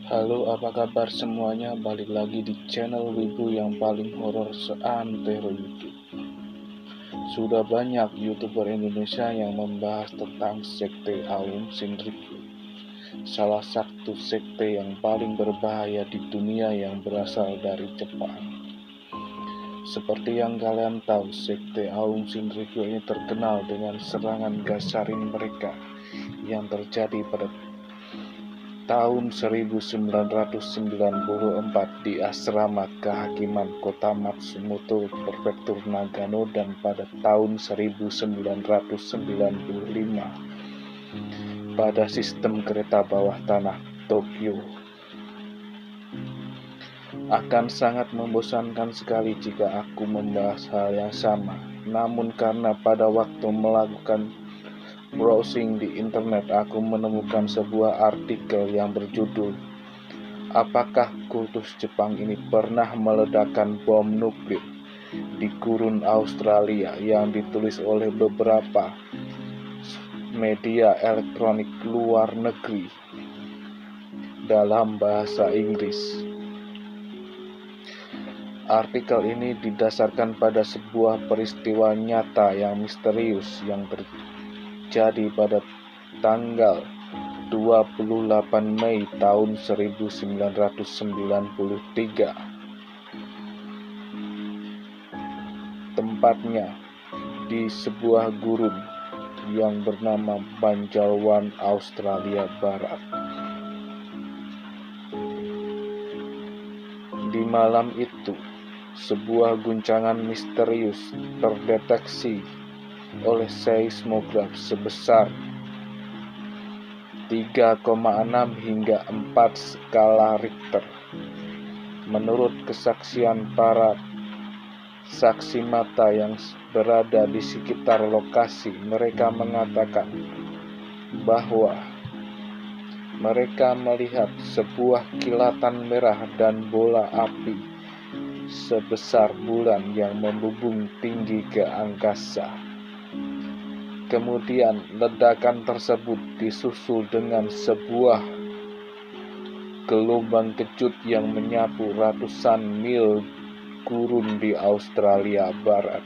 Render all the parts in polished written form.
Halo, apa kabar semuanya? Balik lagi di channel Wibu yang paling horor seantero YouTube. Sudah banyak YouTuber Indonesia yang membahas tentang sekte Aum Shinrikyo, salah satu sekte yang paling berbahaya di dunia yang berasal dari Jepang. Seperti yang kalian tahu, sekte Aum Shinrikyo ini terkenal dengan serangan gasarin mereka yang terjadi pada tahun 1994 di asrama kehakiman kota Matsumoto, prefektur Nagano, dan pada tahun 1995 pada sistem kereta bawah tanah Tokyo. Akan sangat membosankan sekali jika aku membahas hal yang sama, namun karena pada waktu melakukan browsing di internet, aku menemukan sebuah artikel yang berjudul "Apakah kultus Jepang ini pernah meledakkan bom nuklir di gurun Australia?" yang ditulis oleh beberapa media elektronik luar negeri dalam bahasa Inggris. Artikel ini didasarkan pada sebuah peristiwa nyata yang misterius yang terjadi pada tanggal 28 Mei tahun 1993. Tempatnya di sebuah gurun yang bernama Banjalwan, Australia Barat. Di malam itu, sebuah guncangan misterius terdeteksi oleh seismograf sebesar 3,6 hingga 4 skala Richter. Menurut kesaksian para saksi mata yang berada di sekitar lokasi, mereka mengatakan bahwa mereka melihat sebuah kilatan merah dan bola api sebesar bulan yang membubung tinggi ke angkasa. Kemudian ledakan tersebut disusul dengan sebuah gelombang kejut yang menyapu ratusan mil gurun di Australia Barat.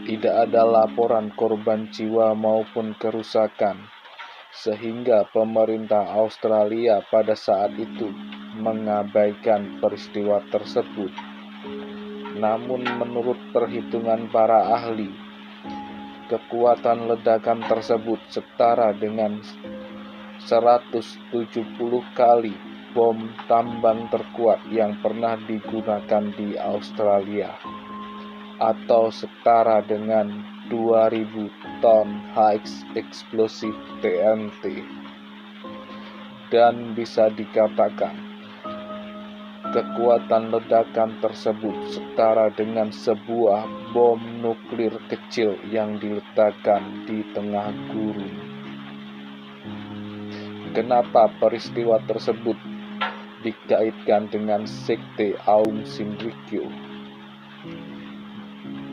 Tidak ada laporan korban jiwa maupun kerusakan, sehingga pemerintah Australia pada saat itu mengabaikan peristiwa tersebut. Namun menurut perhitungan para ahli, kekuatan ledakan tersebut setara dengan 170 kali bom tambang terkuat yang pernah digunakan di Australia, atau setara dengan 2000 ton high explosive TNT. Dan bisa dikatakan kekuatan ledakan tersebut setara dengan sebuah bom nuklir kecil yang diletakkan di tengah gurun. Kenapa peristiwa tersebut dikaitkan dengan sekte Aum Shinrikyo?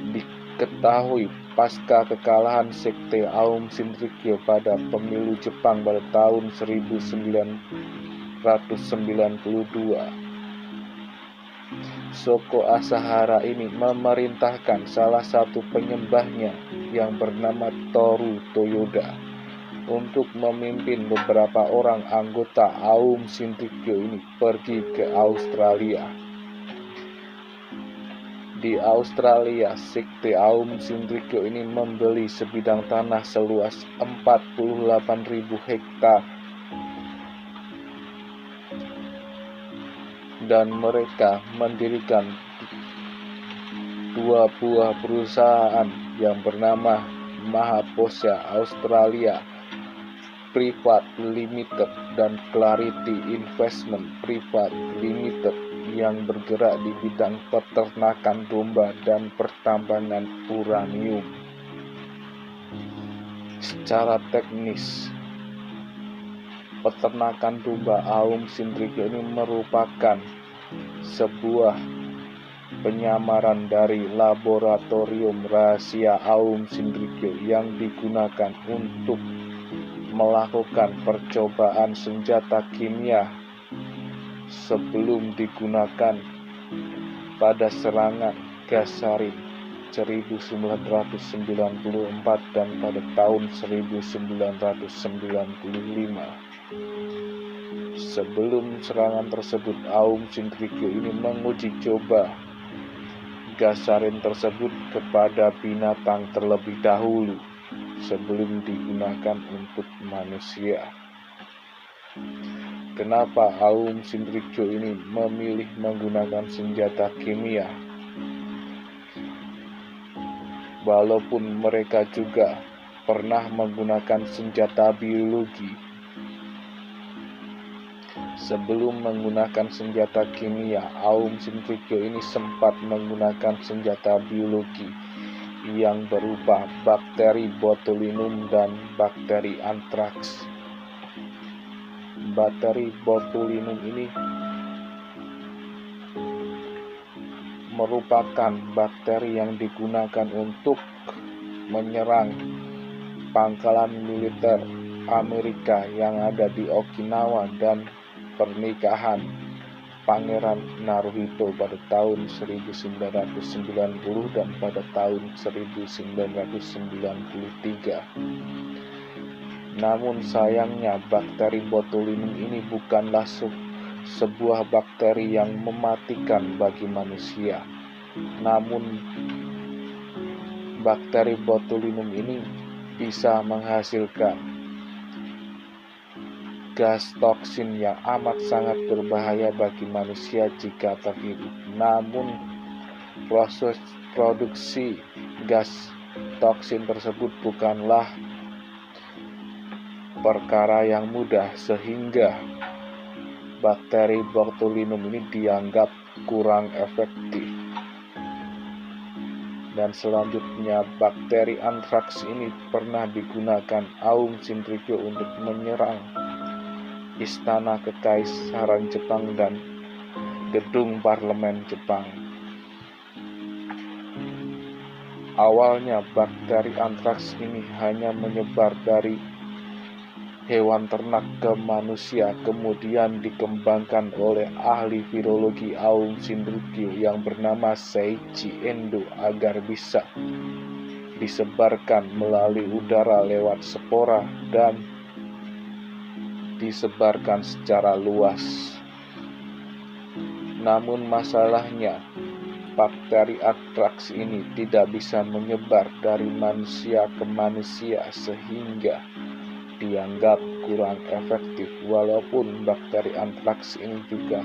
Diketahui pasca kekalahan sekte Aum Shinrikyo pada pemilu Jepang pada tahun 1992, Shoko Asahara ini memerintahkan salah satu penyembahnya yang bernama Toru Toyoda untuk memimpin beberapa orang anggota Aum Shinrikyo ini pergi ke Australia. Di Australia, sekte Aum Shinrikyo ini membeli sebidang tanah seluas 48.000 hektar dan mereka mendirikan 2 buah perusahaan yang bernama Mahaposya Australia Private Limited dan Clarity Investment Private Limited yang bergerak di bidang peternakan domba dan pertambangan uranium. Secara teknis, peternakan domba Aum Shinrikyo ini merupakan sebuah penyamaran dari laboratorium rahasia Aum Shinrikyo yang digunakan untuk melakukan percobaan senjata kimia sebelum digunakan pada serangan gas sarin 1994 dan pada tahun 1995. Sebelum serangan tersebut, Aum Shinrikyo ini menguji coba gas sarin tersebut kepada binatang terlebih dahulu sebelum digunakan untuk manusia. Kenapa Aum Shinrikyo ini memilih menggunakan senjata kimia? Walaupun mereka juga pernah menggunakan senjata biologi. Sebelum menggunakan senjata kimia, Aum Shinrikyo ini sempat menggunakan senjata biologi yang berupa bakteri botulinum dan bakteri antraks. Bakteri botulinum ini merupakan bakteri yang digunakan untuk menyerang pangkalan militer Amerika yang ada di Okinawa dan pernikahan Pangeran Naruhito pada tahun 1990 dan pada tahun 1993. Namun sayangnya bakteri botulinum ini bukanlah sebuah bakteri yang mematikan bagi manusia. Namun bakteri botulinum ini bisa menghasilkan gas toksin yang amat sangat berbahaya bagi manusia jika terhirup. Namun proses produksi gas toksin tersebut bukanlah perkara yang mudah, sehingga bakteri botulinum ini dianggap kurang efektif. Dan selanjutnya bakteri antraks ini pernah digunakan Aum Shinrikyo untuk menyerang istana kekaisaran Jepang dan gedung parlemen Jepang. Awalnya bakteri antraks ini hanya menyebar dari hewan ternak ke manusia, kemudian dikembangkan oleh ahli virologi Aum Shinrikyo yang bernama Seiichi Endo agar bisa disebarkan melalui udara lewat spora dan disebarkan secara luas. Namun masalahnya, bakteri antraks ini tidak bisa menyebar dari manusia ke manusia sehingga dianggap kurang efektif. Walaupun bakteri antraks ini juga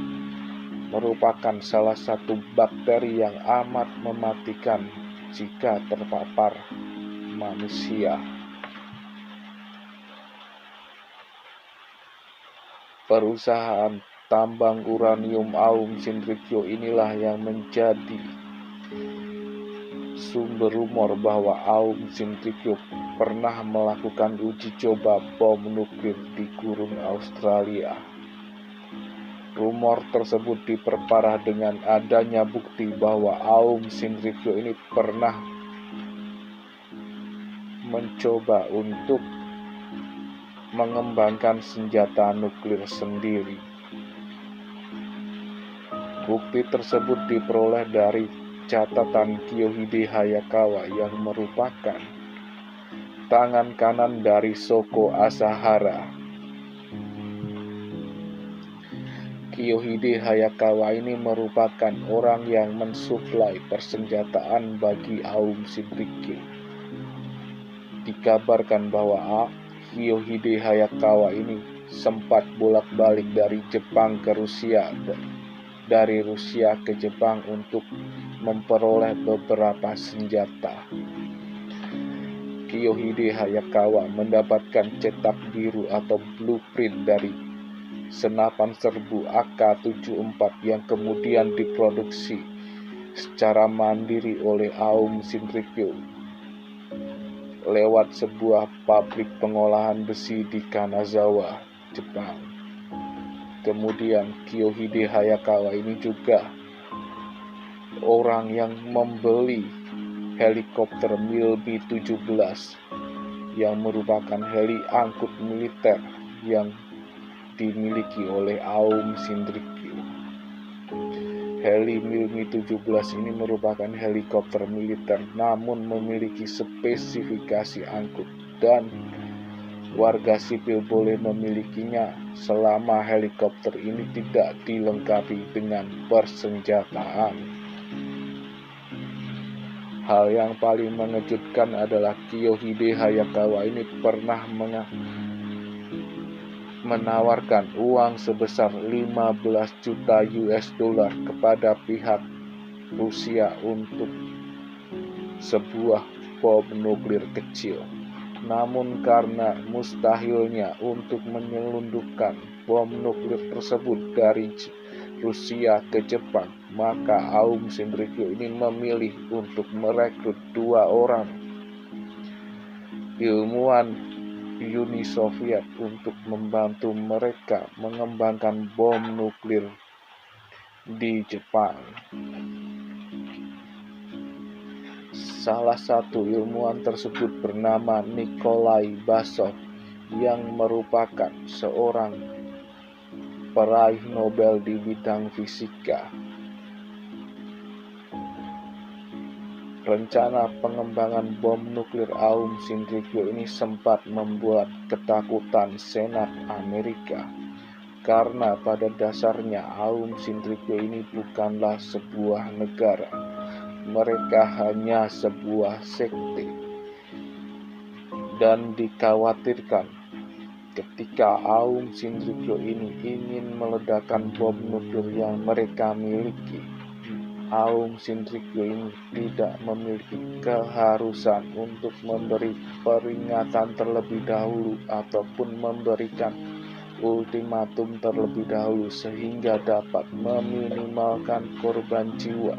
merupakan salah satu bakteri yang amat mematikan jika terpapar manusia. Perusahaan tambang uranium Aum Shinrikyo inilah yang menjadi sumber rumor bahwa Aum Shinrikyo pernah melakukan uji coba bom nuklir di gurun Australia. Rumor tersebut diperparah dengan adanya bukti bahwa Aum Shinrikyo ini pernah mencoba untuk mengembangkan senjata nuklir sendiri. Bukti tersebut diperoleh dari catatan Kiyohide Hayakawa yang merupakan tangan kanan dari Shoko Asahara. Kiyohide Hayakawa ini merupakan orang yang mensuplai persenjataan bagi Aum Shinrikyo. Dikabarkan bahwa Kiyohide Hayakawa ini sempat bolak-balik dari Jepang ke Rusia, dari Rusia ke Jepang untuk memperoleh beberapa senjata. Kiyohide Hayakawa mendapatkan cetak biru atau blueprint dari senapan serbu AK-74 yang kemudian diproduksi secara mandiri oleh Aum Shinrikyo lewat sebuah pabrik pengolahan besi di Kanazawa, Jepang. Kemudian Kiyohide Hayakawa ini juga orang yang membeli helikopter MILB-17 yang merupakan heli angkut militer yang dimiliki oleh Aum Shinrikyo. Heli Mi-17 ini merupakan helikopter militer namun memiliki spesifikasi angkut dan warga sipil boleh memilikinya selama helikopter ini tidak dilengkapi dengan persenjataan. Hal yang paling mengejutkan adalah Kiyohide Hayakawa ini pernah menawarkan uang sebesar 15 juta US dollar kepada pihak Rusia untuk sebuah bom nuklir kecil. Namun karena mustahilnya untuk menyelundupkan bom nuklir tersebut dari Rusia ke Jepang, maka Aum Shinrikyo ini memilih untuk merekrut 2 orang ilmuwan Uni Soviet untuk membantu mereka mengembangkan bom nuklir di Jepang. Salah satu ilmuwan tersebut bernama Nikolai Basov yang merupakan seorang peraih Nobel di bidang fisika. Rencana pengembangan bom nuklir Aum Shinrikyo ini sempat membuat ketakutan Senat Amerika, karena pada dasarnya Aum Shinrikyo ini bukanlah sebuah negara. Mereka hanya sebuah sekte, dan dikhawatirkan ketika Aum Shinrikyo ini ingin meledakkan bom nuklir yang mereka miliki, Aum Shinrikyo ini tidak memiliki keharusan untuk memberi peringatan terlebih dahulu ataupun memberikan ultimatum terlebih dahulu sehingga dapat meminimalkan korban jiwa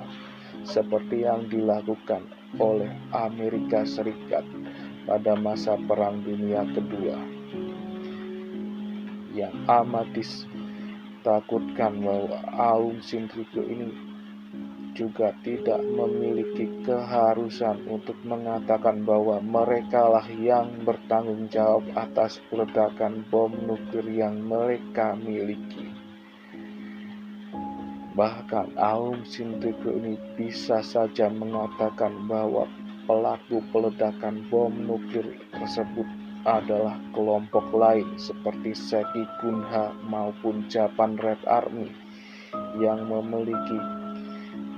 seperti yang dilakukan oleh Amerika Serikat pada masa Perang Dunia Kedua. Yang amat ditakutkan bahwa Aum Shinrikyo ini juga tidak memiliki keharusan untuk mengatakan bahwa merekalah yang bertanggung jawab atas peledakan bom nuklir yang mereka miliki. Bahkan Aum Shinrikyo ini bisa saja mengatakan bahwa pelaku peledakan bom nuklir tersebut adalah kelompok lain seperti Seki Gunha maupun Japan Red Army yang memiliki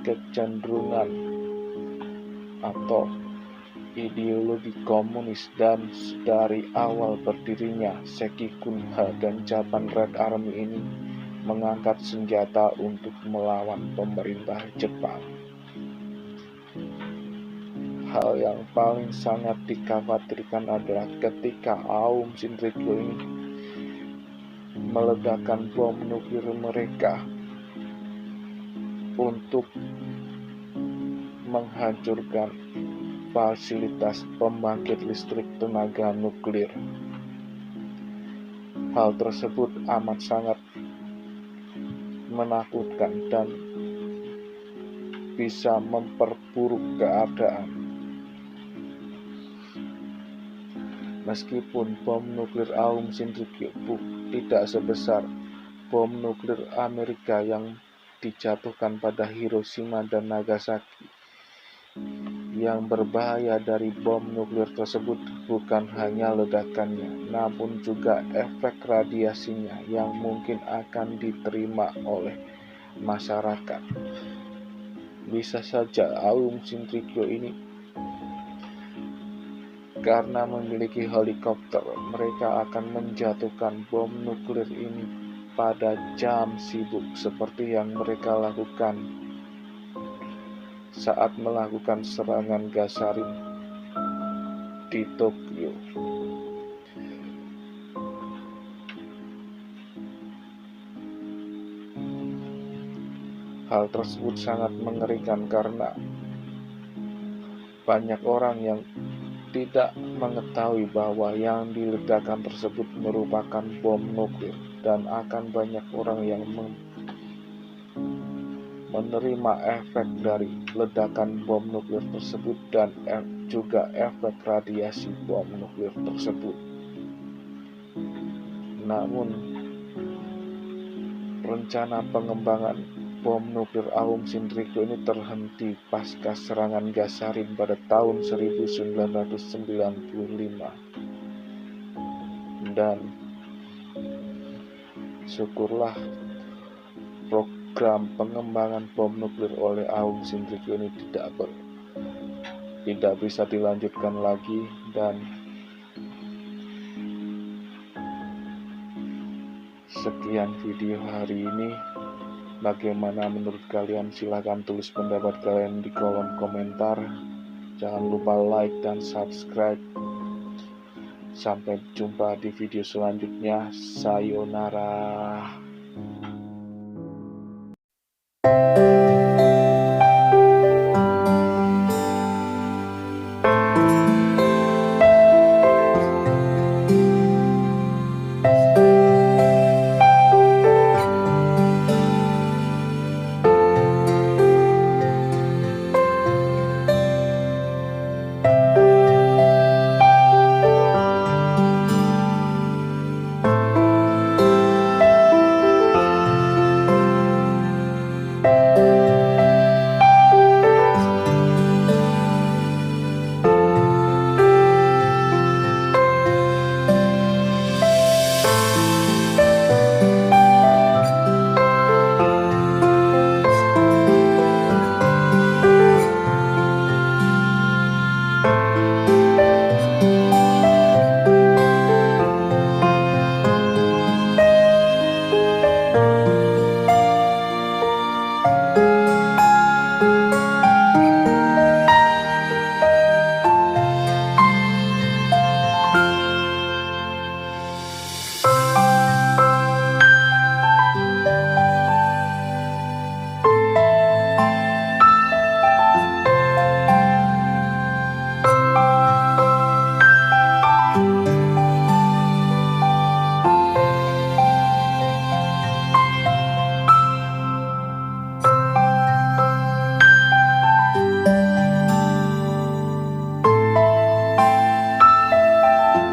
kecenderungan atau ideologi komunis, dan dari awal berdirinya Seki Gunha dan Japan Red Army ini mengangkat senjata untuk melawan pemerintah Jepang. Hal yang paling sangat dikhawatirkan adalah ketika Aum Shinrikyo ini meledakkan bom nuklir mereka untuk menghancurkan fasilitas pembangkit listrik tenaga nuklir. Hal tersebut amat sangat menakutkan dan bisa memperburuk keadaan. Meskipun bom nuklir Aum Shinrikyo tidak sebesar bom nuklir Amerika yang dijatuhkan pada Hiroshima dan Nagasaki, yang berbahaya dari bom nuklir tersebut bukan hanya ledakannya, namun juga efek radiasinya yang mungkin akan diterima oleh masyarakat. Bisa saja Aum Shinrikyo ini karena memiliki helikopter, mereka akan menjatuhkan bom nuklir ini pada jam sibuk seperti yang mereka lakukan saat melakukan serangan gasarin di Tokyo. Hal tersebut sangat mengerikan karena banyak orang yang tidak mengetahui bahwa yang diledakkan tersebut merupakan bom nuklir, dan akan banyak orang yang menerima efek dari ledakan bom nuklir tersebut dan juga efek radiasi bom nuklir tersebut. Namun, rencana pengembangan bom nuklir Aum Sindriko ini terhenti pasca serangan gas sarin pada tahun 1995. Dan syukurlah program pengembangan bom nuklir oleh Aum Sindriko ini tidak bisa dilanjutkan lagi. Dan sekian video hari ini. Bagaimana menurut kalian? Silahkan tulis pendapat kalian di kolom komentar. Jangan lupa like dan subscribe. Sampai jumpa di video selanjutnya. Sayonara.